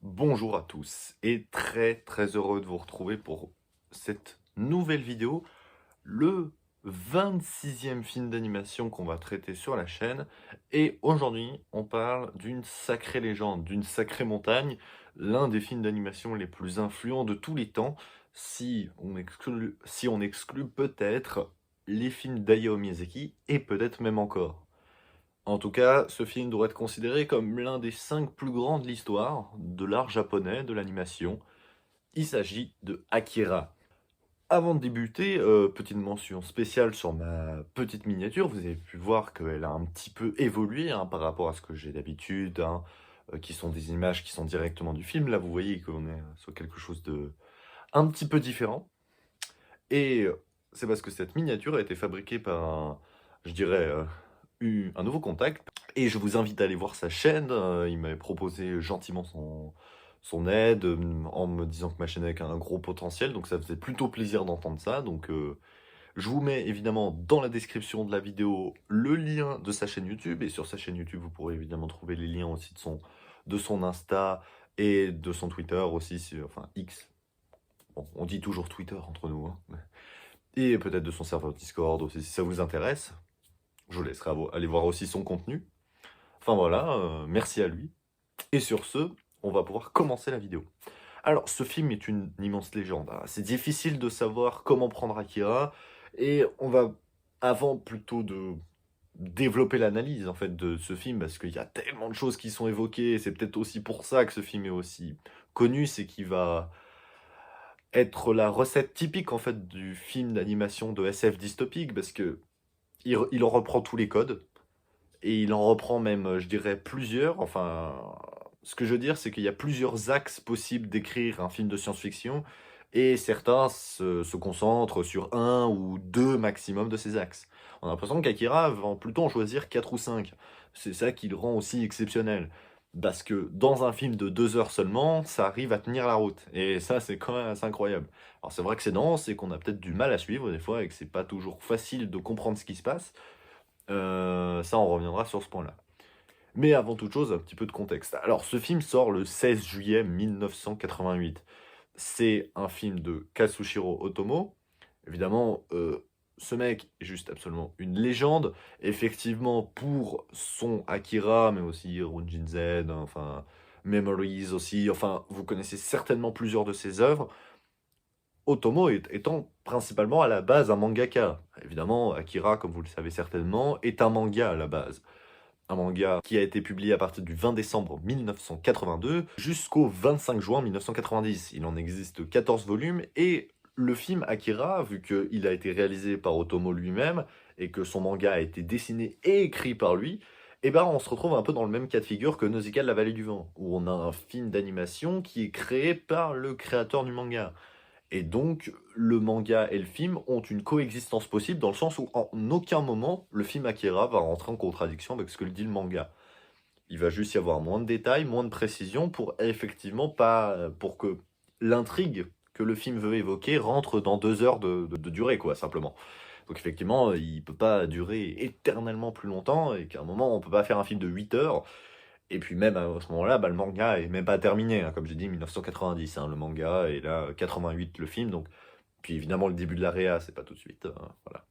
Bonjour à tous et très heureux de vous retrouver pour cette nouvelle vidéo, le 26e film d'animation qu'on va traiter sur la chaîne. Et aujourd'hui, on parle d'une sacrée légende, d'une sacrée montagne, l'un des films d'animation les plus influents de tous les temps, si on exclut peut-être les films d'Hayao Miyazaki et peut-être même encore. En tout cas, ce film doit être considéré comme l'un des 5 plus grands de l'histoire de l'art japonais, de l'animation. Il s'agit de Akira. Avant de débuter, petite mention spéciale sur ma petite miniature. Vous avez pu voir qu'elle a un petit peu évolué hein, par rapport à ce que j'ai d'habitude, hein, qui sont des images qui sont directement du film. Là, vous voyez qu'on est sur quelque chose de un petit peu différent. Et c'est parce que cette miniature a été fabriquée par je dirais, un nouveau contact. Et je vous invite à aller voir sa chaîne. Il m'avait proposé gentiment son aide, en me disant que ma chaîne avait un gros potentiel. Donc ça faisait plutôt plaisir d'entendre ça. Donc je vous mets évidemment dans la description de la vidéo le lien de sa chaîne YouTube. Et sur sa chaîne YouTube, vous pourrez évidemment trouver les liens aussi de son Insta et de son Twitter aussi, enfin X. Bon, on dit toujours Twitter entre nous, hein. Et peut-être de son serveur Discord aussi, si ça vous intéresse. Je vous laisserai aller voir aussi son contenu. Enfin voilà, merci à lui. Et sur ce, on va pouvoir commencer la vidéo. Alors, ce film est une immense légende, hein. C'est difficile de savoir comment prendre Akira. Et on va, avant plutôt de développer l'analyse en fait de ce film, parce qu'il y a tellement de choses qui sont évoquées, et c'est peut-être aussi pour ça que ce film est aussi connu, c'est qu'il va être la recette typique en fait du film d'animation de SF dystopique, parce que il en reprend tous les codes, et il en reprend même, je dirais, plusieurs. Enfin, ce que je veux dire, c'est qu'il y a plusieurs axes possibles d'écrire un film de science-fiction, et certains se concentrent sur un ou deux maximum de ces axes. On a l'impression qu'Akira va plutôt en choisir 4 ou 5. C'est ça qui le rend aussi exceptionnel. Parce que dans un film de 2 heures seulement, ça arrive à tenir la route. Et ça, c'est quand même assez incroyable. Alors c'est vrai que c'est dense et qu'on a peut-être du mal à suivre des fois et que c'est pas toujours facile de comprendre ce qui se passe. Ça, on reviendra sur ce point-là. Mais avant toute chose, un petit peu de contexte. Alors, ce film sort le 16 juillet 1988. C'est un film de Kazushiro Otomo. Évidemment, ce mec est juste absolument une légende. Effectivement, pour son Akira, mais aussi Runjin Z, enfin, Memories aussi. Enfin, vous connaissez certainement plusieurs de ses œuvres. Otomo étant principalement à la base un mangaka. Évidemment, Akira, comme vous le savez certainement, est un manga à la base. Un manga qui a été publié à partir du 20 décembre 1982 jusqu'au 25 juin 1990. Il en existe 14 volumes et le film Akira, vu qu'il a été réalisé par Otomo lui-même et que son manga a été dessiné et écrit par lui, eh ben on se retrouve un peu dans le même cas de figure que Nausicaa de la vallée du vent, où on a un film d'animation qui est créé par le créateur du manga. Et donc, le manga et le film ont une coexistence possible dans le sens où, en aucun moment, le film Akira va rentrer en contradiction avec ce que le dit le manga. Il va juste y avoir moins de détails, moins de précisions pour effectivement pas, pour que l'intrigue que le film veut évoquer rentre dans 2 heures de durée, quoi, simplement. Donc effectivement, il peut pas durer éternellement plus longtemps et qu'à un moment, on peut pas faire un film de 8 heures et puis même à ce moment-là, bah, le manga est même pas terminé, hein, comme j'ai dit, 1990, hein, le manga, et là, 88 le film, donc... Puis évidemment, le début de la réa, c'est pas tout de suite, voilà.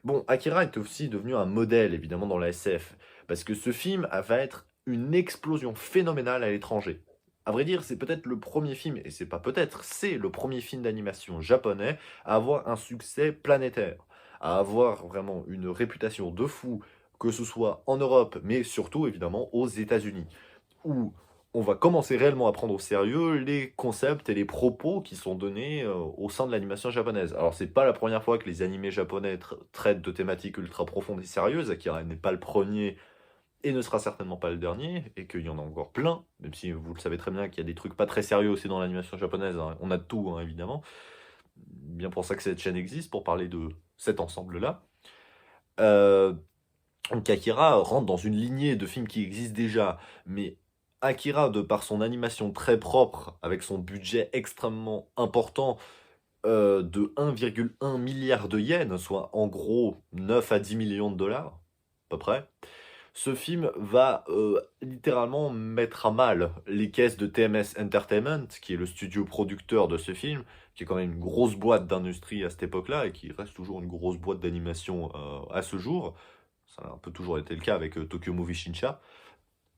Bon, Akira est aussi devenu un modèle, évidemment, dans la SF, parce que ce film va être une explosion phénoménale à l'étranger. À vrai dire, c'est peut-être le premier film, et c'est pas peut-être, c'est le premier film d'animation japonais à avoir un succès planétaire, à avoir vraiment une réputation de fou, que ce soit en Europe, mais surtout, évidemment, aux États-Unis, où on va commencer réellement à prendre au sérieux les concepts et les propos qui sont donnés au sein de l'animation japonaise. Alors, c'est pas la première fois que les animés japonais traitent de thématiques ultra profondes et sérieuses. Akira n'est pas le premier et ne sera certainement pas le dernier, et qu'il y en a encore plein, même si vous le savez très bien qu'il y a des trucs pas très sérieux aussi dans l'animation japonaise, hein. On a de tout, hein, évidemment. Bien pour ça que cette chaîne existe, pour parler de cet ensemble-là. Euh, donc Akira rentre dans une lignée de films qui existent déjà, mais Akira, de par son animation très propre, avec son budget extrêmement important de 1,1 milliard de yens, soit en gros 9 à 10 millions de dollars, à peu près, Ce film va, littéralement mettre à mal les caisses de TMS Entertainment, qui est le studio producteur de ce film, qui est quand même une grosse boîte d'industrie à cette époque-là et qui reste toujours une grosse boîte d'animation, à ce jour. Ça a un peu toujours été le cas avec, Tokyo Movie Shinsha.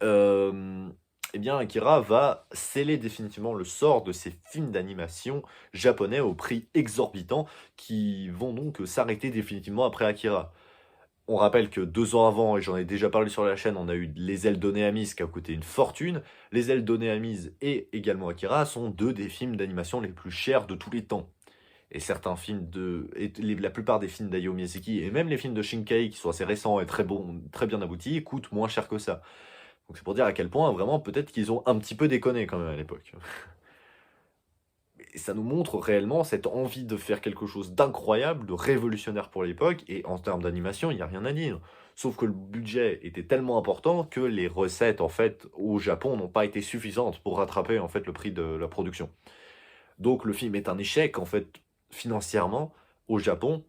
Hem, eh bien, Akira va sceller définitivement le sort de ces films d'animation japonais au prix exorbitant qui vont donc s'arrêter définitivement après Akira. On rappelle que 2 ans avant, et j'en ai déjà parlé sur la chaîne, on a eu Les Ailes données à Mise qui a coûté une fortune. Les Ailes données à Mise et également Akira sont 2 des films d'animation les plus chers de tous les temps. Et certains films la plupart des films d'Hayao Miyazaki et même les films de Shinkai qui sont assez récents et très bons, très bien aboutis, coûtent moins cher que ça. Donc c'est pour dire à quel point vraiment peut-être qu'ils ont un petit peu déconné quand même à l'époque. Et ça nous montre réellement cette envie de faire quelque chose d'incroyable, de révolutionnaire pour l'époque, et en termes d'animation, il y a rien à dire. Sauf que le budget était tellement important que les recettes, en fait, au Japon n'ont pas été suffisantes pour rattraper, en fait, le prix de la production. Donc le film est un échec, en fait, financièrement, au Japon,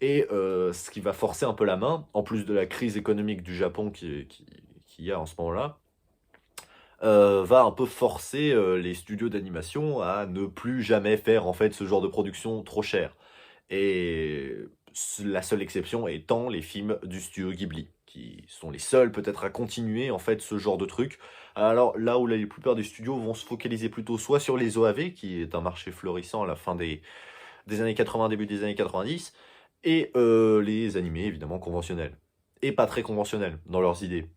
et ce qui va forcer un peu la main, en plus de la crise économique du Japon qui y a en ce moment-là, va un peu forcer, les studios d'animation à ne plus jamais faire, en fait, ce genre de production trop chère. Et la seule exception étant les films du studio Ghibli, qui sont les seuls peut-être à continuer, en fait, ce genre de truc. Alors là où la plupart des studios vont se focaliser plutôt soit sur les OAV, qui est un marché florissant à la fin des années 80, début des années 90, et les animés évidemment conventionnels. Et pas très conventionnels dans leurs idées.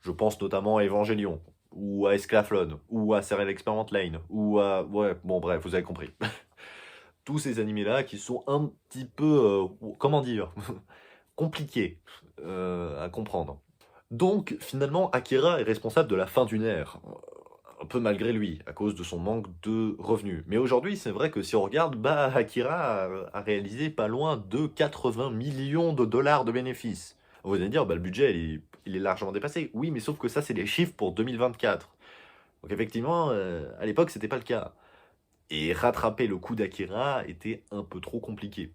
Je pense notamment à Evangelion, ou à Esclaflowne, ou à Serial Experiment Lane, ou à... Ouais, bon bref, vous avez compris. Tous ces animés-là qui sont un petit peu, comment dire, compliqués à comprendre. Donc finalement, Akira est responsable de la fin d'une ère, un peu malgré lui, à cause de son manque de revenus. Mais aujourd'hui, c'est vrai que si on regarde, bah Akira a réalisé pas loin de 80 millions de dollars de bénéfices. Vous allez dire, bah, le budget, il est largement dépassé. Oui, mais sauf que ça, c'est les chiffres pour 2024. Donc effectivement, à l'époque, c'était pas le cas. Et rattraper le coup d'Akira était un peu trop compliqué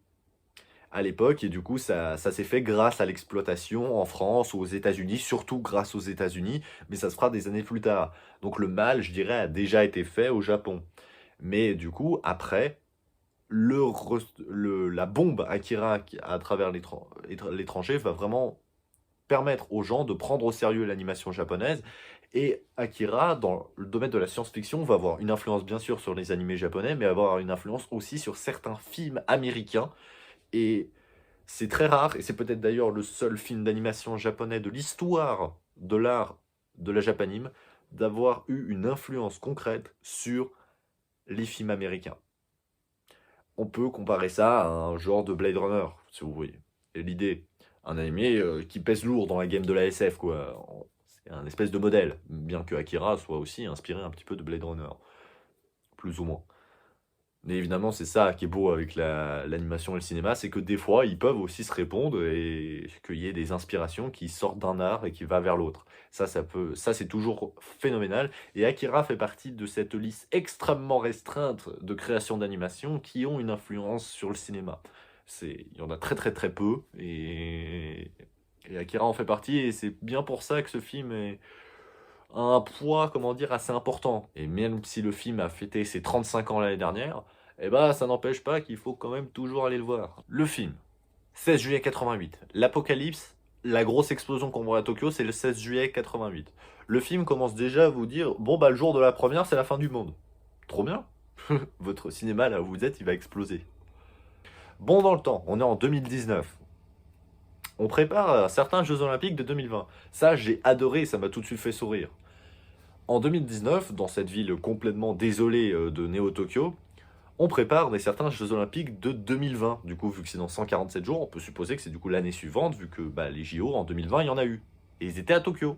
à l'époque, et du coup, ça s'est fait grâce à l'exploitation en France ou aux États-Unis, surtout grâce aux États-Unis, mais ça se fera des années plus tard. Donc le mal, je dirais, a déjà été fait au Japon. Mais du coup, après, la bombe Akira à travers l'étranger va vraiment permettre aux gens de prendre au sérieux l'animation japonaise. Et Akira, dans le domaine de la science-fiction, va avoir une influence bien sûr sur les animés japonais, mais avoir une influence aussi sur certains films américains. Et c'est très rare, et c'est peut-être d'ailleurs le seul film d'animation japonais de l'histoire de l'art de la japanime, d'avoir eu une influence concrète sur les films américains. On peut comparer ça à un genre de Blade Runner, si vous voyez. Et l'idée, un animé qui pèse lourd dans la game de la SF, quoi. C'est un espèce de modèle, bien que Akira soit aussi inspiré un petit peu de Blade Runner, plus ou moins. Mais évidemment, c'est ça qui est beau avec l'animation et le cinéma, c'est que des fois, ils peuvent aussi se répondre et qu'il y ait des inspirations qui sortent d'un art et qui va vers l'autre. Ça c'est toujours phénoménal. Et Akira fait partie de cette liste extrêmement restreinte de créations d'animation qui ont une influence sur le cinéma. Il y en a très très très peu et Akira en fait partie et c'est bien pour ça que ce film a un poids, comment dire, assez important. Et même si le film a fêté ses 35 ans l'année dernière, eh ben, ça n'empêche pas qu'il faut quand même toujours aller le voir. Le film, 16 juillet 88. L'Apocalypse, la grosse explosion qu'on voit à Tokyo, c'est le 16 juillet 88. Le film commence déjà à vous dire, bon bah le jour de la première, c'est la fin du monde. Trop bien. Votre cinéma, là où vous êtes, il va exploser. Bon dans le temps, on est en 2019. On prépare certains Jeux Olympiques de 2020. Ça, j'ai adoré, ça m'a tout de suite fait sourire. En 2019, dans cette ville complètement désolée de Néo-Tokyo, on prépare certains Jeux Olympiques de 2020. Du coup, vu que c'est dans 147 jours, on peut supposer que c'est du coup l'année suivante, vu que bah, les JO en 2020, il y en a eu. Et ils étaient à Tokyo.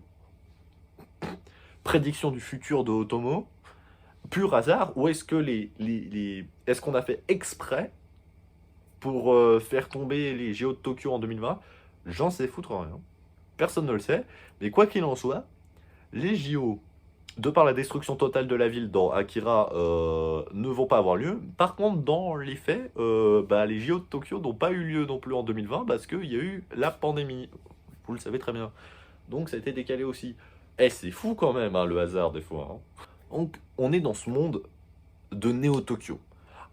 Prédiction du futur de Otomo, pur hasard, ou est-ce que est-ce qu'on a fait exprès pour faire tomber les JO de Tokyo en 2020? J'en sais foutre rien. Personne ne le sait. Mais quoi qu'il en soit, les JO, de par la destruction totale de la ville dans Akira, ne vont pas avoir lieu. Par contre, dans les faits, bah, les JO de Tokyo n'ont pas eu lieu non plus en 2020 parce qu'il y a eu la pandémie. Vous le savez très bien. Donc ça a été décalé aussi. Eh, c'est fou quand même, hein, le hasard des fois, hein. Donc on est dans ce monde de Neo Tokyo.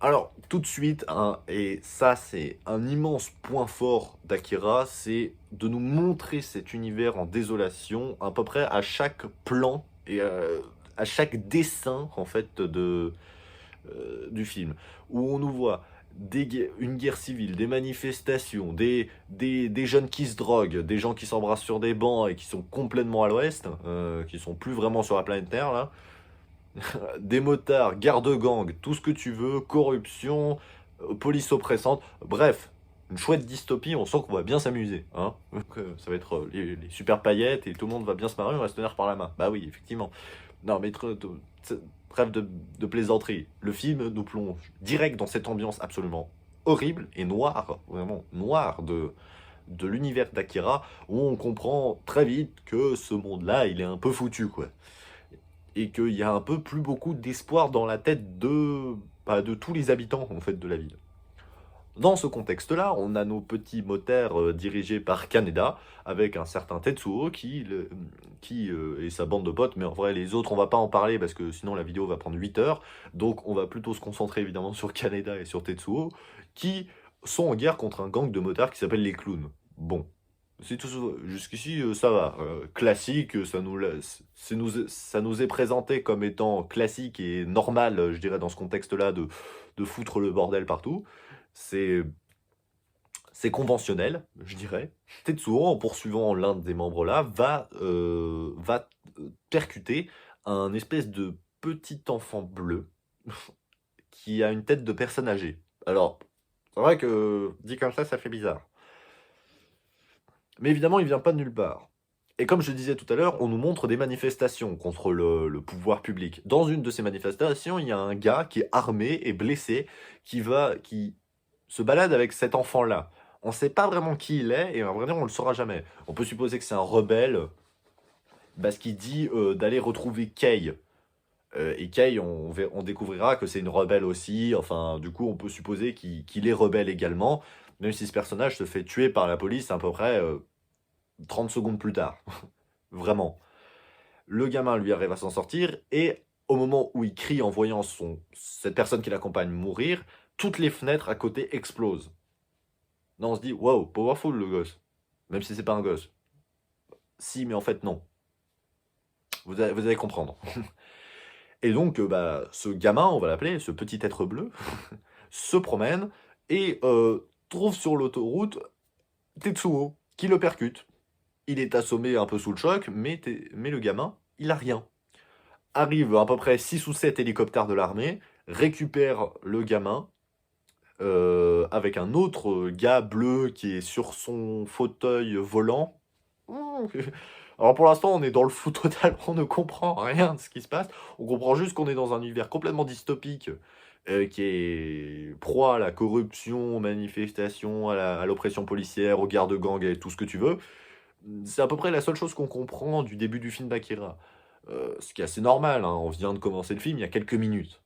Alors, tout de suite, hein, et ça c'est un immense point fort d'Akira, c'est de nous montrer cet univers en désolation à peu près à chaque plan et à chaque dessin en fait du film, où on nous voit une guerre civile, des manifestations, des jeunes qui se droguent, des gens qui s'embrassent sur des bancs et qui sont complètement à l'ouest, qui sont plus vraiment sur la planète Terre là, des motards, garde-gang, tout ce que tu veux, corruption, police oppressante, bref, une chouette dystopie, on sent qu'on va bien s'amuser, hein. Donc, ça va être les super paillettes et tout le monde va bien se marrer, on va se tenir par la main. Bah oui, effectivement. Non, mais trêve de plaisanterie. Le film nous plonge direct dans cette ambiance absolument horrible et noire, vraiment noire de l'univers d'Akira, où on comprend très vite que ce monde-là, il est un peu foutu, quoi. Et qu'il y a un peu plus beaucoup d'espoir dans la tête de tous les habitants, en fait, de la ville. Dans ce contexte-là, on a nos petits motards dirigés par Kaneda, avec un certain Tetsuo et sa bande de potes, mais en vrai, les autres, on va pas en parler parce que sinon la vidéo va prendre 8 heures. Donc, on va plutôt se concentrer évidemment sur Kaneda et sur Tetsuo, qui sont en guerre contre un gang de motards qui s'appelle les Clowns. Bon, c'est tout, jusqu'ici, ça va. Classique, ça nous est présenté comme étant classique et normal, je dirais, dans ce contexte-là, de foutre le bordel partout. C'est c'est conventionnel, je dirais. Tetsuo, en poursuivant l'un des membres là, va percuter un espèce de petit enfant bleu qui a une tête de personne âgée. Alors, c'est vrai que dit comme ça fait bizarre. Mais évidemment, il vient pas de nulle part. Et comme je disais tout à l'heure, on nous montre des manifestations contre le pouvoir public. Dans une de ces manifestations, il y a un gars qui est armé et blessé, qui se balade avec cet enfant-là. On ne sait pas vraiment qui il est, et à vrai dire, on ne le saura jamais. On peut supposer que c'est un rebelle, parce qu'il dit d'aller retrouver Kei. Et Kei, on découvrira que c'est une rebelle aussi. Enfin, du coup, on peut supposer qu'il est rebelle également, même si ce personnage se fait tuer par la police à peu près 30 secondes plus tard. Vraiment. Le gamin, lui, arrive à s'en sortir, et au moment où il crie en voyant cette personne qui l'accompagne mourir, toutes les fenêtres à côté explosent. Non, on se dit, wow, powerful le gosse. Même si c'est pas un gosse. Si, mais en fait, non. Vous allez comprendre. Et donc, ce gamin, on va l'appeler, ce petit être bleu, se promène et trouve sur l'autoroute Tetsuo, qui le percute. Il est assommé un peu sous le choc, mais le gamin, il a rien. Arrive à peu près 6 ou 7 hélicoptères de l'armée, récupère le gamin, avec un autre gars bleu qui est sur son fauteuil volant. Alors pour l'instant, on est dans le flou total, on ne comprend rien de ce qui se passe. On comprend juste qu'on est dans un univers complètement dystopique, qui est proie à la corruption, aux manifestations, à l'oppression policière, aux gardes-gangs et tout ce que tu veux. C'est à peu près la seule chose qu'on comprend du début du film d'Akira. Ce qui est assez normal, hein, on vient de commencer le film il y a quelques minutes.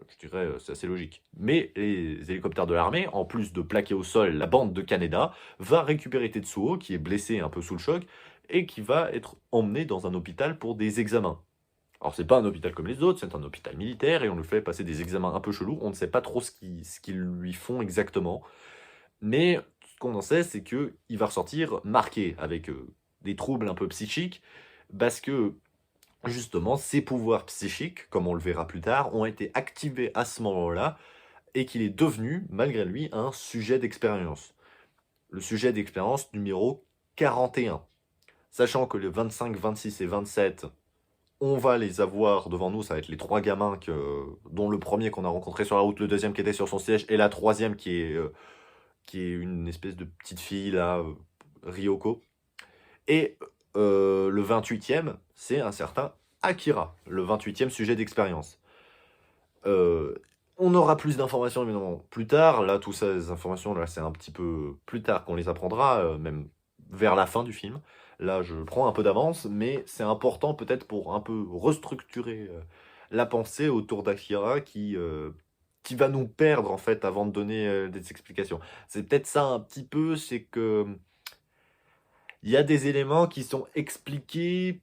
Je dirais, c'est assez logique. Mais les hélicoptères de l'armée, en plus de plaquer au sol la bande de Kaneda, va récupérer Tetsuo, qui est blessé un peu sous le choc, et qui va être emmené dans un hôpital pour des examens. Alors c'est pas un hôpital comme les autres, c'est un hôpital militaire, et on lui fait passer des examens un peu chelous, on ne sait pas trop ce qu'ils lui font exactement. Mais ce qu'on en sait, c'est qu'il va ressortir marqué, avec des troubles un peu psychiques, parce que justement, ses pouvoirs psychiques, comme on le verra plus tard, ont été activés à ce moment-là, et qu'il est devenu, malgré lui, un sujet d'expérience. Le sujet d'expérience numéro 41. Sachant que les 25, 26 et 27, on va les avoir devant nous, ça va être les trois gamins, dont le premier qu'on a rencontré sur la route, le deuxième qui était sur son siège, et la troisième qui est une espèce de petite fille, là, Ryoko. Et le 28e, c'est un certain Akira, le 28e sujet d'expérience. On aura plus d'informations évidemment plus tard. Là, toutes ces informations, là, c'est un petit peu plus tard qu'on les apprendra, même vers la fin du film. Là, je prends un peu d'avance, mais c'est important peut-être pour un peu restructurer la pensée autour d'Akira qui va nous perdre en fait avant de donner des explications. C'est peut-être ça un petit peu, c'est que Il y a des éléments qui sont expliqués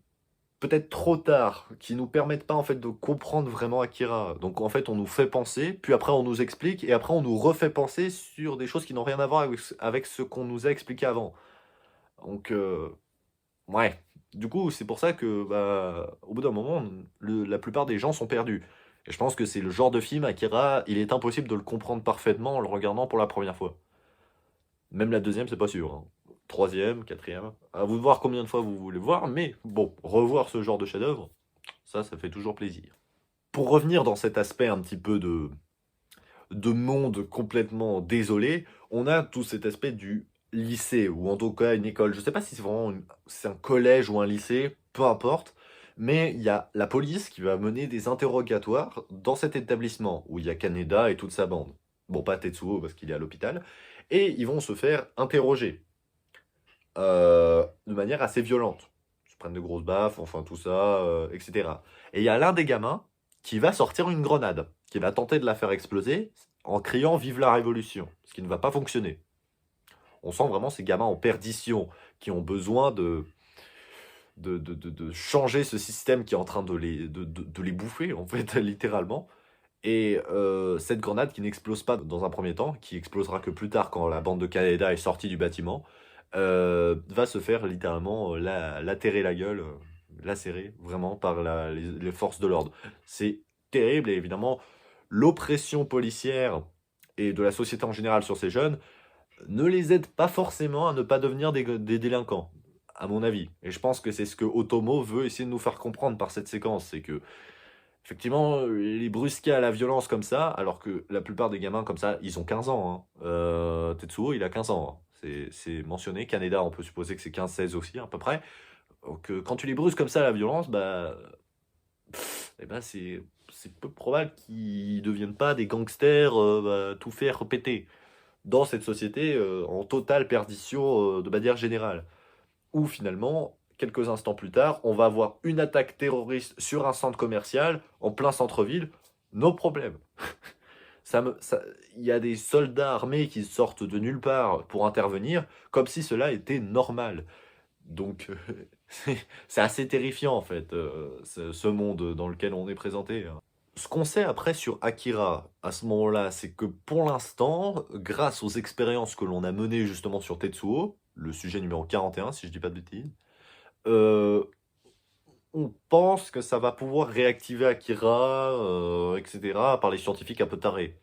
peut-être trop tard, qui nous permettent pas en fait de comprendre vraiment Akira. Donc en fait, on nous fait penser, puis après on nous explique, et après on nous refait penser sur des choses qui n'ont rien à voir avec ce qu'on nous a expliqué avant. Donc ouais. Du coup, c'est pour ça que bah, au bout d'un moment, la plupart des gens sont perdus. Et je pense que c'est le genre de film, Akira, il est impossible de le comprendre parfaitement en le regardant pour la première fois. Même la deuxième, c'est pas sûr, hein. Troisième, quatrième, à vous de voir combien de fois vous voulez voir, mais bon, revoir ce genre de chef-d'œuvre, ça fait toujours plaisir. Pour revenir dans cet aspect un petit peu de monde complètement désolé, on a tout cet aspect du lycée, ou en tout cas une école. Je sais pas si c'est vraiment c'est un collège ou un lycée, peu importe, mais il y a la police qui va mener des interrogatoires dans cet établissement, où il y a Kaneda et toute sa bande. Bon, pas Tetsuo parce qu'il est à l'hôpital, et ils vont se faire interroger de manière assez violente. Ils se prennent de grosses baffes, enfin tout ça, etc. Et il y a l'un des gamins qui va sortir une grenade, qui va tenter de la faire exploser en criant Vive la Révolution, ce qui ne va pas fonctionner. On sent vraiment ces gamins en perdition, qui ont besoin de changer ce système qui est en train de les bouffer, en fait, littéralement. Et cette grenade qui n'explose pas dans un premier temps, qui explosera que plus tard quand la bande de Kaneda est sortie du bâtiment, va se faire littéralement latérer la gueule, lacérer vraiment par les forces de l'ordre. C'est terrible et évidemment l'oppression policière et de la société en général sur ces jeunes ne les aide pas forcément à ne pas devenir des délinquants, à mon avis. Et je pense que c'est ce que Otomo veut essayer de nous faire comprendre par cette séquence, c'est que effectivement, les brusquer à la violence comme ça, alors que la plupart des gamins comme ça, ils ont 15 ans, hein. Tetsuo, il a 15 ans, hein. C'est mentionné. Kaneda, on peut supposer que c'est 15-16 aussi, à peu près. Donc, quand tu les brusques comme ça à la violence, bah, eh ben, c'est peu probable qu'ils deviennent pas des gangsters tout faire péter dans cette société en totale perdition de manière générale. Où finalement, quelques instants plus tard, on va avoir une attaque terroriste sur un centre commercial en plein centre-ville. No problème. Il y a des soldats armés qui sortent de nulle part pour intervenir, comme si cela était normal. Donc, c'est assez terrifiant en fait, ce monde dans lequel on est présenté, hein. Ce qu'on sait après sur Akira à ce moment-là, c'est que pour l'instant, grâce aux expériences que l'on a menées justement sur Tetsuo, le sujet numéro 41, si je dis pas de bêtises, euh, on pense que ça va pouvoir réactiver Akira, etc., par les scientifiques un peu tarés.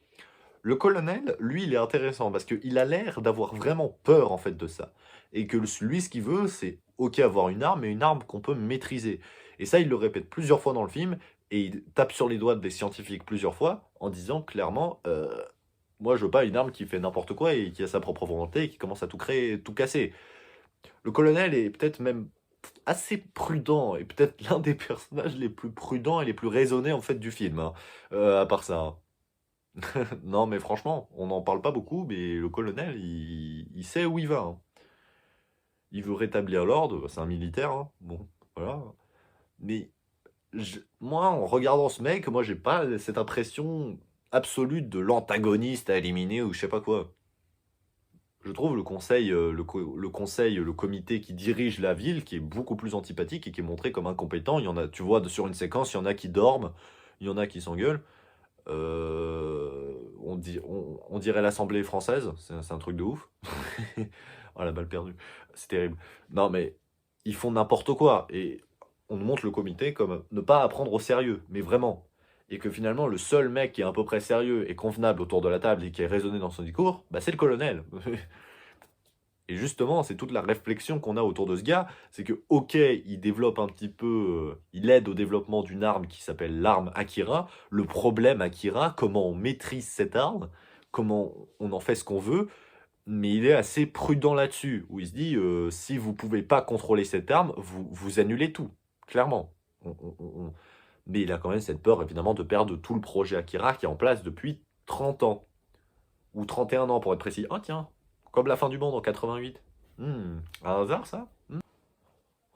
Le colonel, lui, il est intéressant parce qu'il a l'air d'avoir vraiment peur en fait de ça. Et que lui, ce qu'il veut, c'est ok avoir une arme, mais une arme qu'on peut maîtriser. Et ça, il le répète plusieurs fois dans le film, et il tape sur les doigts des scientifiques plusieurs fois en disant clairement moi, je veux pas une arme qui fait n'importe quoi et qui a sa propre volonté et qui commence à tout créer, tout casser. Le colonel est peut-être même assez prudent et peut-être l'un des personnages les plus prudents et les plus raisonnés en fait du film, hein, à part ça, hein. Non, mais franchement, on n'en parle pas beaucoup, mais le colonel, il sait où il va, hein. Il veut rétablir l'ordre, c'est un militaire, hein. Bon, voilà. Mais moi, en regardant ce mec, moi, j'ai pas cette impression absolue de l'antagoniste à éliminer ou je sais pas quoi. Je trouve le conseil, le conseil, le comité qui dirige la ville, qui est beaucoup plus antipathique et qui est montré comme incompétent. Il y en a, tu vois, sur une séquence, il y en a qui dorment, il y en a qui s'engueulent. On dirait l'Assemblée française, c'est un truc de ouf. Oh la balle perdue, c'est terrible. Non mais ils font n'importe quoi et on nous montre le comité comme ne pas apprendre au sérieux, mais vraiment. Et que finalement le seul mec qui est à peu près sérieux et convenable autour de la table et qui est raisonné dans son discours, bah c'est le colonel. Et justement, c'est toute la réflexion qu'on a autour de ce gars, c'est que, ok, il développe un petit peu, il aide au développement d'une arme qui s'appelle l'arme Akira. Le problème Akira, comment on maîtrise cette arme, comment on en fait ce qu'on veut, mais il est assez prudent là-dessus, où il se dit, si vous pouvez pas contrôler cette arme, vous annulez tout, clairement. Mais il a quand même cette peur, évidemment, de perdre tout le projet Akira qui est en place depuis 30 ans, ou 31 ans pour être précis. Ah tiens, comme la fin du monde en 88. Un hasard ça?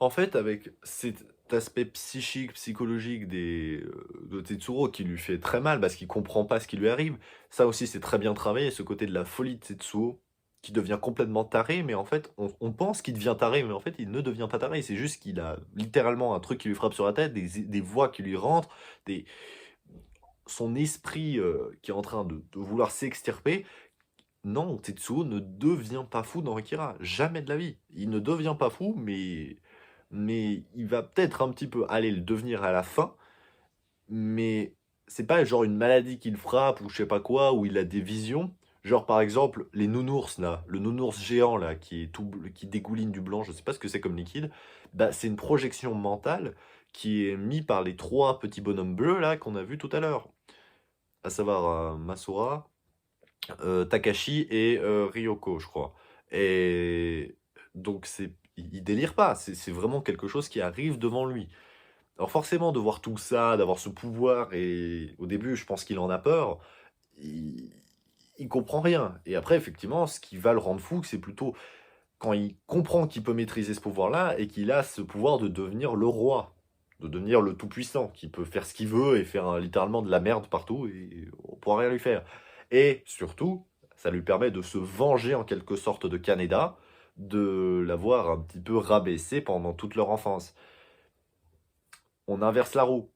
En fait, avec cet aspect psychique, psychologique de Tetsuro qui lui fait très mal parce qu'il comprend pas ce qui lui arrive, ça aussi c'est très bien travaillé, ce côté de la folie de Tetsuo. qui devient complètement taré, mais en fait, on pense qu'il devient taré, mais en fait, il ne devient pas taré. C'est juste qu'il a littéralement un truc qui lui frappe sur la tête, des voix qui lui rentrent, des son esprit, qui est en train de vouloir s'extirper. Non, Tetsuo ne devient pas fou dans Akira, jamais de la vie. Il ne devient pas fou, mais il va peut-être un petit peu aller le devenir à la fin, mais c'est pas genre une maladie qui le frappe ou je sais pas quoi, où il a des visions. Genre par exemple, les nounours là, le nounours géant là, qui est qui dégouline du blanc, je sais pas ce que c'est comme liquide, bah c'est une projection mentale qui est mise par les trois petits bonhommes bleus là qu'on a vu tout à l'heure. À savoir Masura, Takashi et Ryoko, je crois. Et donc il délire pas, c'est vraiment quelque chose qui arrive devant lui. Alors forcément, de voir tout ça, d'avoir ce pouvoir, et au début, je pense qu'il en a peur, il, il comprend rien. Et après, effectivement, ce qui va le rendre fou, c'est plutôt quand il comprend qu'il peut maîtriser ce pouvoir-là et qu'il a ce pouvoir de devenir le roi, de devenir le tout-puissant, qui peut faire ce qu'il veut et faire littéralement de la merde partout et on pourra rien lui faire. Et surtout, ça lui permet de se venger en quelque sorte de Kaneda, de l'avoir un petit peu rabaissé pendant toute leur enfance. On inverse la roue.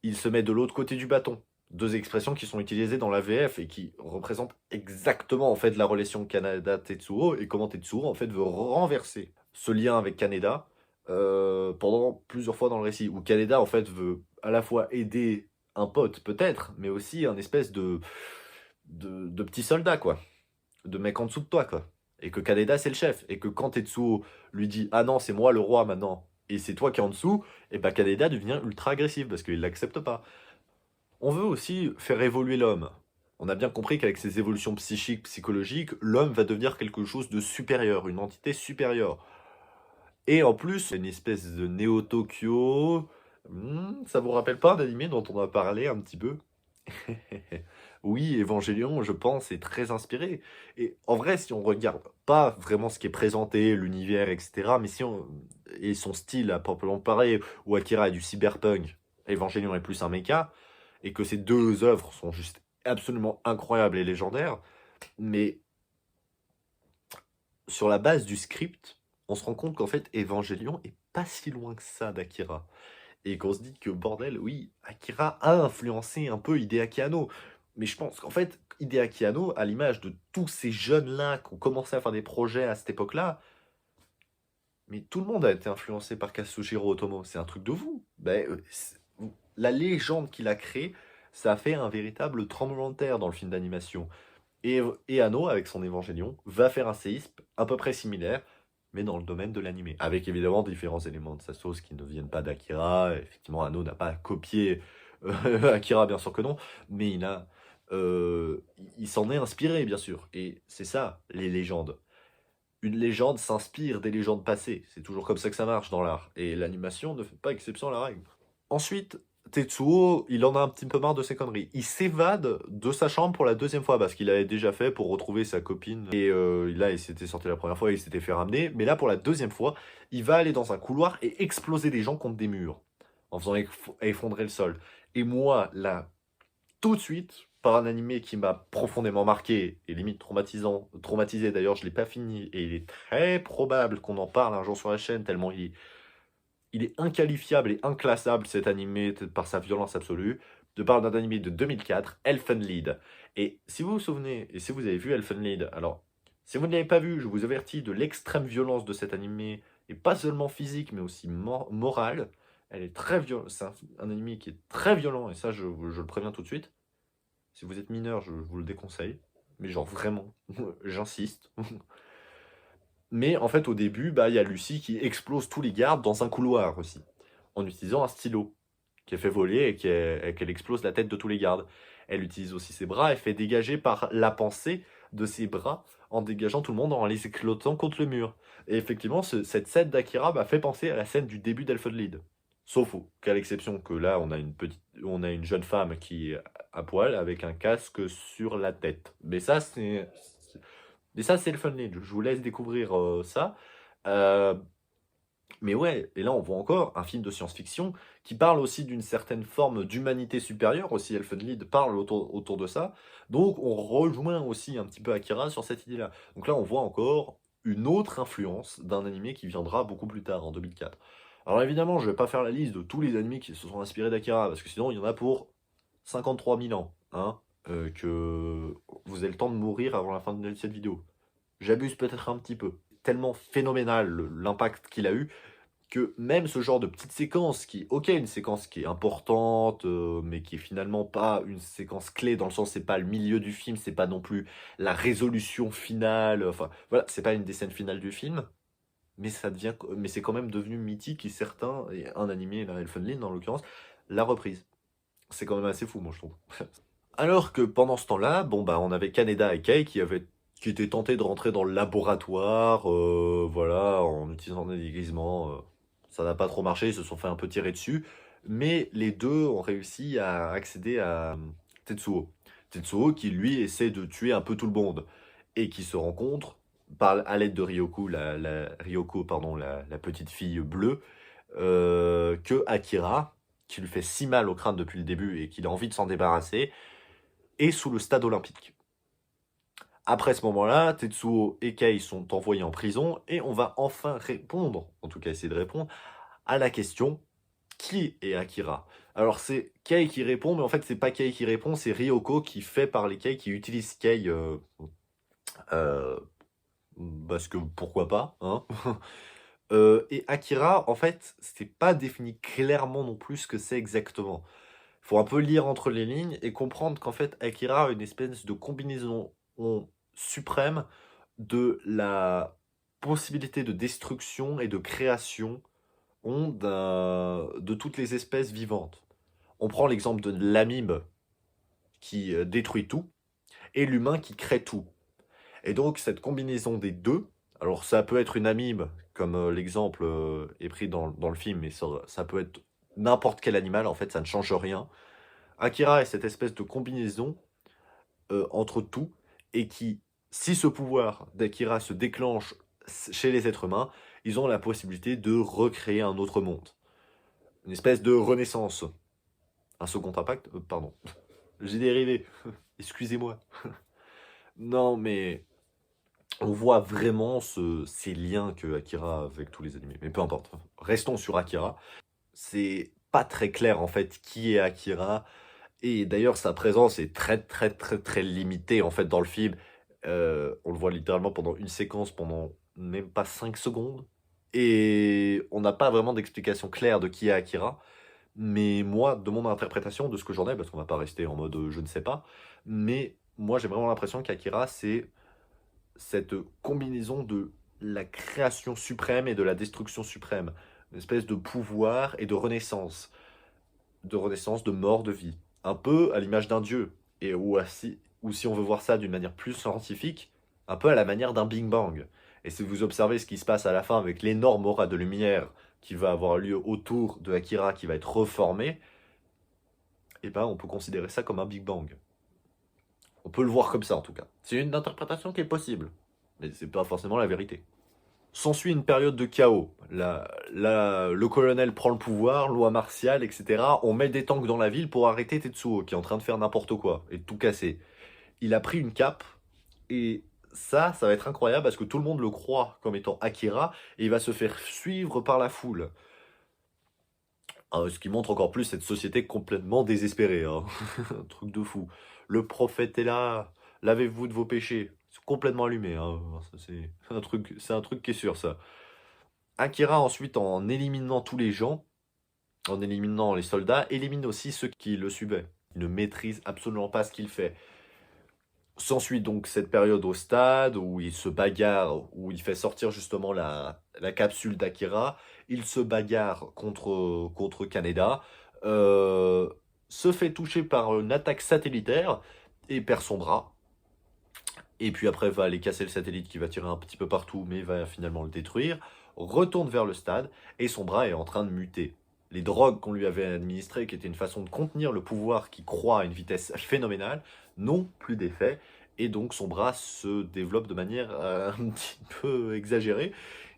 Il se met de l'autre côté du bâton. Deux expressions qui sont utilisées dans la VF et qui représentent exactement en fait la relation Kaneda-Tetsuo et comment Tetsuo en fait veut renverser ce lien avec Kaneda pendant plusieurs fois dans le récit, où Kaneda en fait veut à la fois aider un pote peut-être, mais aussi un espèce de petit soldat quoi, de mec en dessous de toi quoi. Et que Kaneda c'est le chef, et que quand Tetsuo lui dit ah non c'est moi le roi maintenant, et c'est toi qui es en dessous, et bah Kaneda devient ultra agressif parce qu'il l'accepte pas. On veut aussi faire évoluer l'homme. On a bien compris qu'avec ses évolutions psychiques, psychologiques, l'homme va devenir quelque chose de supérieur, une entité supérieure. Et en plus, une espèce de Néo-Tokyo. Ça vous rappelle pas un animé dont on a parlé un petit peu? Oui, Evangelion, je pense, est très inspiré. Et en vrai, si on regarde pas vraiment ce qui est présenté, l'univers, etc., mais si on... et son style à proprement parler, où Akira est du cyberpunk, Evangelion est plus un mecha, et que ces deux œuvres sont juste absolument incroyables et légendaires, mais sur la base du script, on se rend compte qu'en fait, Evangelion est pas si loin que ça d'Akira. Et qu'on se dit que, bordel, oui, Akira a influencé un peu Hideaki Anno. Mais je pense qu'en fait, Hideaki Anno, à l'image de tous ces jeunes-là qui ont commencé à faire des projets à cette époque-là, mais tout le monde a été influencé par Kazuhiro Otomo. C'est un truc de fou. Ben, la légende qu'il a créée, ça a fait un véritable tremblement de terre dans le film d'animation. Et Anno, avec son Évangélion, va faire un séisme à peu près similaire, mais dans le domaine de l'animé. Avec évidemment différents éléments de sa sauce qui ne viennent pas d'Akira. Effectivement, Anno n'a pas copié Akira, bien sûr que non, mais il s'en est inspiré, bien sûr. Et c'est ça, les légendes. Une légende s'inspire des légendes passées. C'est toujours comme ça que ça marche dans l'art. Et l'animation ne fait pas exception à la règle. Ensuite, Tetsuo, il en a un petit peu marre de ses conneries. Il s'évade de sa chambre pour la deuxième fois, parce qu'il avait déjà fait pour retrouver sa copine. Et là, il s'était sorti la première fois, il s'était fait ramener. Mais là, pour la deuxième fois, il va aller dans un couloir et exploser des gens contre des murs, en faisant effondrer le sol. Et moi, là, tout de suite, par un animé qui m'a profondément marqué, et limite traumatisé d'ailleurs, je ne l'ai pas fini, et il est très probable qu'on en parle un jour sur la chaîne, tellement il est inqualifiable et inclassable cet animé par sa violence absolue. Je parle d'un animé de 2004, Elfen Lied. Et si vous vous souvenez, et si vous avez vu Elfen Lied, alors, si vous ne l'avez pas vu, je vous avertis de l'extrême violence de cet animé, et pas seulement physique, mais aussi morale. Elle est très violente, c'est un animé qui est très violent, et ça, je le préviens tout de suite. Si vous êtes mineur, je vous le déconseille. Mais genre vraiment, j'insiste. Mais en fait, au début, bah, il y a Lucie qui explose tous les gardes dans un couloir aussi, en utilisant un stylo, qui est fait voler et qu'elle explose la tête de tous les gardes. Elle utilise aussi ses bras, elle fait dégager par la pensée de ses bras, en dégageant tout le monde, en les éclatant contre le mur. Et effectivement, cette scène d'Akira m'a fait penser à la scène du début d'Elfen Lied. Sauf qu'à l'exception que là, on a une jeune femme qui est à poil avec un casque sur la tête. Mais ça, c'est le fun lead. Je vous laisse découvrir ça. Euh, Mais ouais, et là on voit encore un film de science-fiction qui parle aussi d'une certaine forme d'humanité supérieure, aussi Elfen Lied parle autour de ça. Donc on rejoint aussi un petit peu Akira sur cette idée-là. Donc là on voit encore une autre influence d'un animé qui viendra beaucoup plus tard, en 2004. Alors évidemment, je vais pas faire la liste de tous les animés qui se sont inspirés d'Akira, parce que sinon il y en a pour 53 000 ans, hein, que vous avez le temps de mourir avant la fin de cette vidéo. J'abuse peut-être un petit peu. Tellement phénoménal l'impact qu'il a eu que même ce genre de petite séquence qui, ok, une séquence qui est importante, mais qui est finalement pas une séquence clé, dans le sens c'est pas le milieu du film, c'est pas non plus la résolution finale, enfin voilà, c'est pas une des scènes finales du film, mais mais c'est quand même devenu mythique et certains, et un animé, la Elfen Lied en l'occurrence, l'a reprise. C'est quand même assez fou, moi je trouve. Alors que pendant ce temps-là, bon bah on avait Kaneda et Kei qui étaient tentés de rentrer dans le laboratoire, voilà, en utilisant des déguisements. Ça n'a pas trop marché, ils se sont fait un peu tirer dessus. Mais les deux ont réussi à accéder à Tetsuo. Tetsuo qui lui essaie de tuer un peu tout le monde. Et qui se rencontre à l'aide de Ryoko, Ryoko, pardon, la petite fille bleue, que Akira, qui lui fait si mal au crâne depuis le début et qu'il a envie de s'en débarrasser, est sous le stade olympique. Après ce moment-là, Tetsuo et Kei sont envoyés en prison et on va enfin répondre, en tout cas essayer de répondre, à la question qui est Akira. Alors c'est Kei qui répond, mais en fait c'est pas Kei qui répond, c'est Ryoko qui fait parler Kei, qui utilise Kei euh, parce que pourquoi pas, hein. Et Akira, en fait, c'est pas défini clairement non plus ce que c'est exactement. Faut un peu lire entre les lignes et comprendre qu'en fait, Akira a une espèce de combinaison suprême de la possibilité de destruction et de création de toutes les espèces vivantes. On prend l'exemple de l'amibe qui détruit tout et l'humain qui crée tout. Et donc cette combinaison des deux, alors ça peut être une amibe, comme l'exemple est pris dans le film, mais ça peut être n'importe quel animal, en fait ça ne change rien. Akira est cette espèce de combinaison entre tout, et qui, si ce pouvoir d'Akira se déclenche chez les êtres humains, ils ont la possibilité de recréer un autre monde. Une espèce de renaissance. Un second impact pardon. J'ai dérivé. Excusez-moi. Non, mais on voit vraiment ces liens que Akira a avec tous les animés. Mais peu importe. Restons sur Akira. C'est pas très clair, en fait, qui est Akira. Et d'ailleurs, sa présence est très, très, très, très limitée, en fait, dans le film. On le voit littéralement pendant une séquence, pendant même pas 5 secondes. Et on n'a pas vraiment d'explication claire de qui est Akira. Mais moi, de mon interprétation, de ce que j'en ai, parce qu'on va pas rester en mode je ne sais pas, mais moi j'ai vraiment l'impression qu'Akira, c'est cette combinaison de la création suprême et de la destruction suprême. Une espèce de pouvoir et de renaissance. De renaissance, de mort, de vie. Un peu à l'image d'un dieu. Et ou si on veut voir ça d'une manière plus scientifique, un peu à la manière d'un Big Bang. Et si vous observez ce qui se passe à la fin avec l'énorme aura de lumière qui va avoir lieu autour de Akira, qui va être reformé, eh ben, on peut considérer ça comme un Big Bang. On peut le voir comme ça, en tout cas. C'est une interprétation qui est possible, mais c'est pas forcément la vérité. S'ensuit une période de chaos. Le colonel prend le pouvoir, loi martiale, etc. On met des tanks dans la ville pour arrêter Tetsuo, qui est en train de faire n'importe quoi et de tout casser. Il a pris une cape, et ça va être incroyable parce que tout le monde le croit comme étant Akira, et il va se faire suivre par la foule. Ce qui montre encore plus cette société complètement désespérée, hein. Un truc de fou. Le prophète est là, lavez-vous de vos péchés. C'est complètement allumé, hein. C'est un truc qui est sûr, ça. Akira, ensuite, en éliminant tous les gens, en éliminant les soldats, élimine aussi ceux qui le suivaient. Il ne maîtrise absolument pas ce qu'il fait. S'ensuit donc cette période au stade où il se bagarre, où il fait sortir justement la capsule d'Akira. Il se bagarre contre Kaneda, euh, se fait toucher par une attaque satellitaire et perd son bras. Et puis après va aller casser le satellite qui va tirer un petit peu partout, mais va finalement le détruire. Retourne vers le stade et son bras est en train de muter. Les drogues qu'on lui avait administrées, qui étaient une façon de contenir le pouvoir qui croît à une vitesse phénoménale, n'ont plus d'effet. Et donc son bras se développe de manière un petit peu exagérée.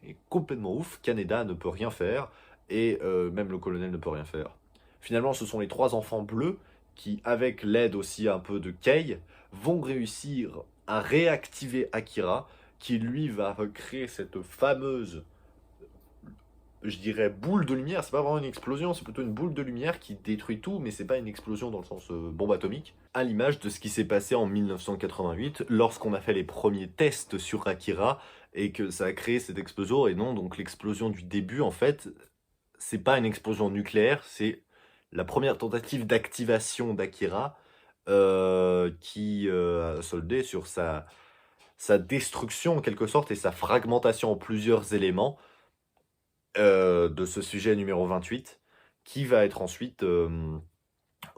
est complètement ouf. Kaneda ne peut rien faire, et même le colonel ne peut rien faire. Finalement, ce sont les 3 enfants bleus qui, avec l'aide aussi un peu de Kei, vont réussir à réactiver Akira, qui lui va recréer cette fameuse, je dirais, boule de lumière. C'est pas vraiment une explosion, c'est plutôt une boule de lumière qui détruit tout, mais c'est pas une explosion dans le sens bombe atomique. À l'image de ce qui s'est passé en 1988, lorsqu'on a fait les premiers tests sur Akira, et que ça a créé cette explosion, et non, donc l'explosion du début, en fait, c'est pas une explosion nucléaire, c'est la première tentative d'activation d'Akira, qui a soldé sur sa destruction en quelque sorte et sa fragmentation en plusieurs éléments de ce sujet numéro 28, qui va être ensuite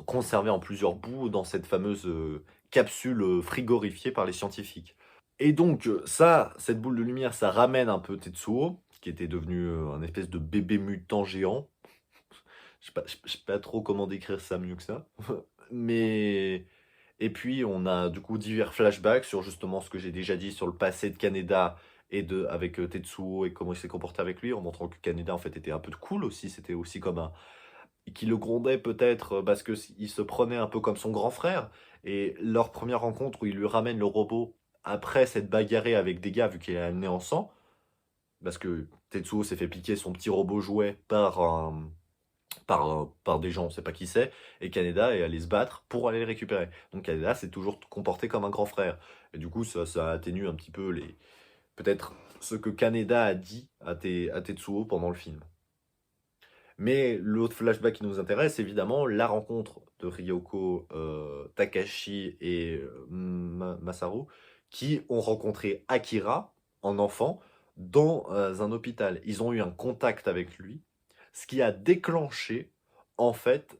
conservé en plusieurs bouts dans cette fameuse capsule frigorifiée par les scientifiques. Et donc ça, cette boule de lumière, ça ramène un peu Tetsuo, qui était devenu un espèce de bébé mutant géant. Je sais pas trop comment décrire ça mieux que ça. Mais... Et puis, on a du coup divers flashbacks sur justement ce que j'ai déjà dit sur le passé de Kaneda avec Tetsuo et comment il s'est comporté avec lui, en montrant que Kaneda en fait était un peu cool aussi. C'était aussi comme un... qui le grondait peut-être parce qu'il se prenait un peu comme son grand frère. Et leur première rencontre où il lui ramène le robot après s'être bagarré avec des gars vu qu'il est amené en sang, parce que Tetsuo s'est fait piquer son petit robot jouet par des gens, on sait pas qui c'est, et Kaneda est allé se battre pour aller les récupérer. Donc Kaneda s'est toujours comporté comme un grand frère. Et du coup, ça atténue un petit peu peut-être ce que Kaneda a dit à Tetsuo pendant le film. Mais l'autre flashback qui nous intéresse, c'est évidemment la rencontre de Ryoko, Takashi et Masaru, qui ont rencontré Akira, en enfant, dans un hôpital. Ils ont eu un contact avec lui, ce qui a déclenché, en fait,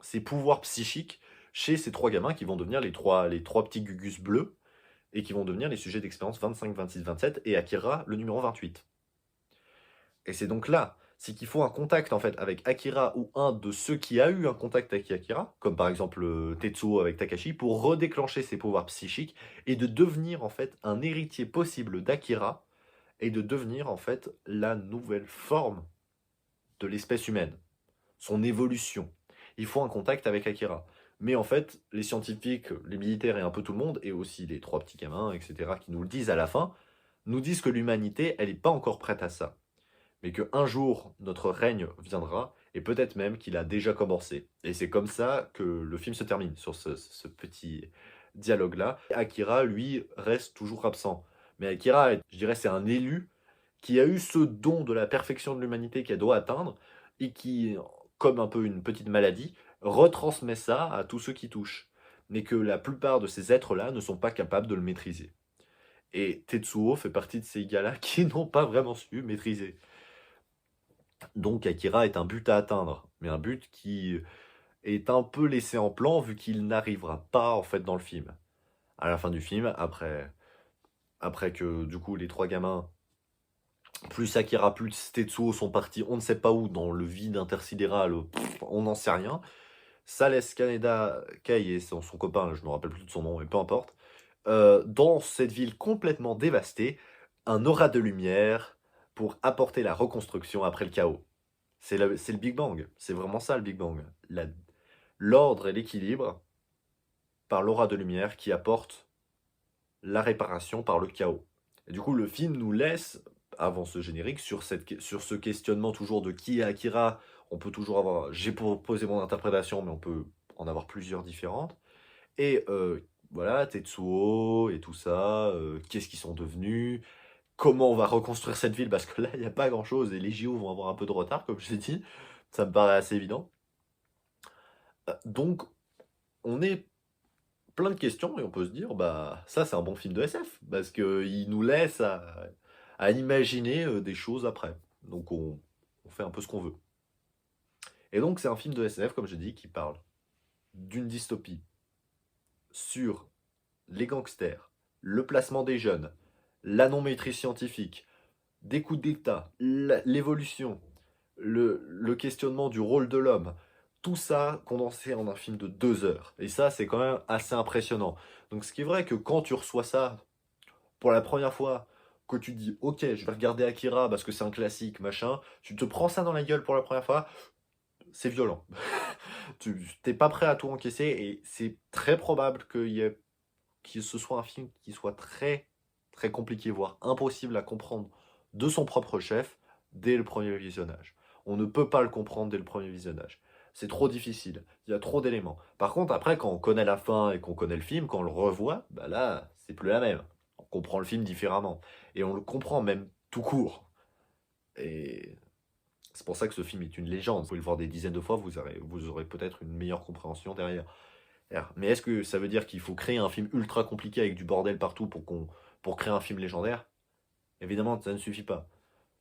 ses pouvoirs psychiques chez ces 3 gamins qui vont devenir les trois petits Gugus bleus, et qui vont devenir les sujets d'expérience 25, 26, 27, et Akira, le numéro 28. Et c'est donc là, c'est qu'il faut un contact en fait avec Akira ou un de ceux qui a eu un contact avec Akira, comme par exemple Tetsuo avec Takashi, pour redéclencher ses pouvoirs psychiques et de devenir en fait un héritier possible d'Akira et de devenir en fait la nouvelle forme de l'espèce humaine, son évolution. Il faut un contact avec Akira. Mais en fait, les scientifiques, les militaires et un peu tout le monde, et aussi les 3 petits gamins, etc., qui nous le disent à la fin, nous disent que l'humanité, elle n'est pas encore prête à ça, mais qu'un jour, notre règne viendra, et peut-être même qu'il a déjà commencé. Et c'est comme ça que le film se termine, sur ce petit dialogue-là. Akira, lui, reste toujours absent. Mais Akira, je dirais, c'est un élu qui a eu ce don de la perfection de l'humanité qu'elle doit atteindre, et qui, comme un peu une petite maladie, retransmet ça à tous ceux qui touchent. Mais que la plupart de ces êtres-là ne sont pas capables de le maîtriser. Et Tetsuo fait partie de ces gars-là qui n'ont pas vraiment su maîtriser. Donc Akira est un but à atteindre, mais un but qui est un peu laissé en plan vu qu'il n'arrivera pas en fait dans le film. À la fin du film, après que du coup les 3 gamins, plus Akira, plus Tetsuo sont partis on ne sait pas où, dans le vide intersidéral, on n'en sait rien, ça laisse Kaneda, Kei et son copain, je ne me rappelle plus de son nom, mais peu importe, dans cette ville complètement dévastée, un aura de lumière pour apporter la reconstruction après le chaos. C'est le Big Bang. C'est vraiment ça le Big Bang. L'ordre et l'équilibre par l'aura de lumière qui apporte la réparation par le chaos. Et du coup, le film nous laisse, avant ce générique, sur ce questionnement toujours de qui est Akira. On peut toujours avoir... J'ai proposé mon interprétation, mais on peut en avoir plusieurs différentes. Et voilà, Tetsuo et tout ça, qu'est-ce qu'ils sont devenus, comment on va reconstruire cette ville, parce que là, il n'y a pas grand-chose, et les JO vont avoir un peu de retard, comme je l'ai dit, ça me paraît assez évident. Donc, on est plein de questions, et on peut se dire, bah, ça, c'est un bon film de SF, parce qu'il nous laisse à imaginer des choses après. Donc, on fait un peu ce qu'on veut. Et donc, c'est un film de SF, comme je dis, qui parle d'une dystopie sur les gangsters, le placement des jeunes, la non-maîtrise scientifique, des coups d'État, l'évolution, le questionnement du rôle de l'homme, tout ça condensé en un film de 2 heures. Et ça, c'est quand même assez impressionnant. Donc ce qui est vrai que quand tu reçois ça pour la première fois, que tu te dis, ok, je vais regarder Akira parce que c'est un classique, machin, tu te prends ça dans la gueule pour la première fois, c'est violent. Tu t'es pas prêt à tout encaisser et c'est très probable que ce soit un film qui soit très, très compliqué, voire impossible à comprendre de son propre chef dès le premier visionnage. On ne peut pas le comprendre dès le premier visionnage. C'est trop difficile, il y a trop d'éléments. Par contre, après, quand on connaît la fin et qu'on connaît le film, quand on le revoit, bah là, c'est plus la même. On comprend le film différemment. Et on le comprend même tout court. Et c'est pour ça que ce film est une légende. Vous pouvez le voir des dizaines de fois, vous aurez peut-être une meilleure compréhension derrière. Mais est-ce que ça veut dire qu'il faut créer un film ultra compliqué avec du bordel partout pour créer un film légendaire? Évidemment, ça ne suffit pas.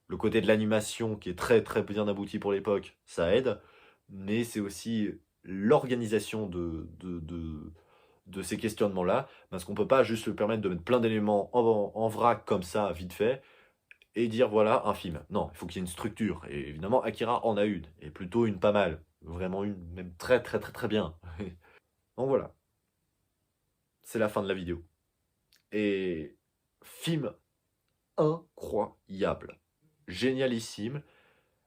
Le côté de l'animation qui est très très bien abouti pour l'époque, ça aide, mais c'est aussi l'organisation de ces questionnements-là, parce qu'on peut pas juste se permettre de mettre plein d'éléments en vrac comme ça, vite fait, et dire voilà un film. Non, il faut qu'il y ait une structure. Et évidemment, Akira en a une, et plutôt une pas mal. Vraiment une, même très très très très bien. Donc voilà, c'est la fin de la vidéo. Et film incroyable, génialissime.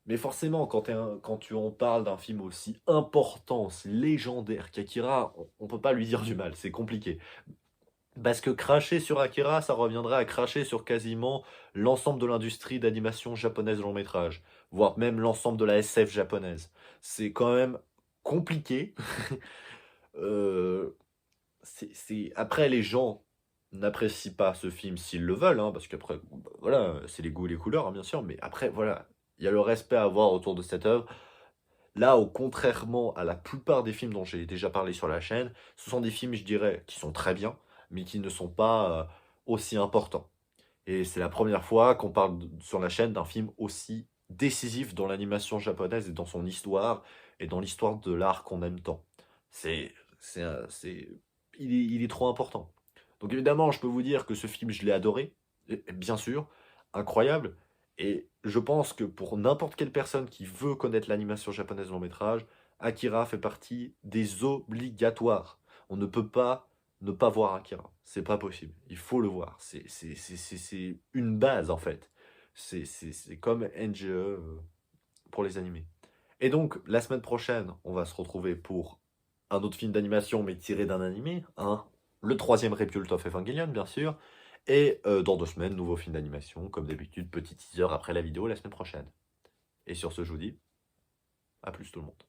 Mais forcément, quand tu en parles d'un film aussi important, aussi légendaire qu'Akira, on peut pas lui dire du mal, c'est compliqué. Parce que cracher sur Akira, ça reviendrait à cracher sur quasiment l'ensemble de l'industrie d'animation japonaise long métrage, voire même l'ensemble de la SF japonaise. C'est quand même compliqué. Euh, Après, les gens n'apprécient pas ce film s'ils le veulent, hein, parce qu'après, bah, voilà, c'est les goûts et les couleurs, hein, bien sûr, mais après, voilà, il y a le respect à avoir autour de cette œuvre. Là, contrairement à la plupart des films dont j'ai déjà parlé sur la chaîne, ce sont des films, je dirais, qui sont très bien, mais qui ne sont pas aussi importants. Et c'est la première fois qu'on parle sur la chaîne d'un film aussi décisif dans l'animation japonaise et dans son histoire, et dans l'histoire de l'art qu'on aime tant. C'est, c'est, il est trop important. Donc évidemment, je peux vous dire que ce film, je l'ai adoré, et bien sûr, incroyable. Et je pense que pour n'importe quelle personne qui veut connaître l'animation japonaise long métrage, Akira fait partie des obligatoires. On ne peut pas ne pas voir Akira. C'est pas possible. Il faut le voir. C'est une base en fait. C'est comme NGE pour les animés. Et donc, la semaine prochaine, on va se retrouver pour un autre film d'animation, mais tiré d'un animé, hein. Le troisième Rebuild of Evangelion, bien sûr. Et dans 2 semaines, nouveau film d'animation. Comme d'habitude, petit teaser après la vidéo la semaine prochaine. Et sur ce, je vous dis, à plus tout le monde.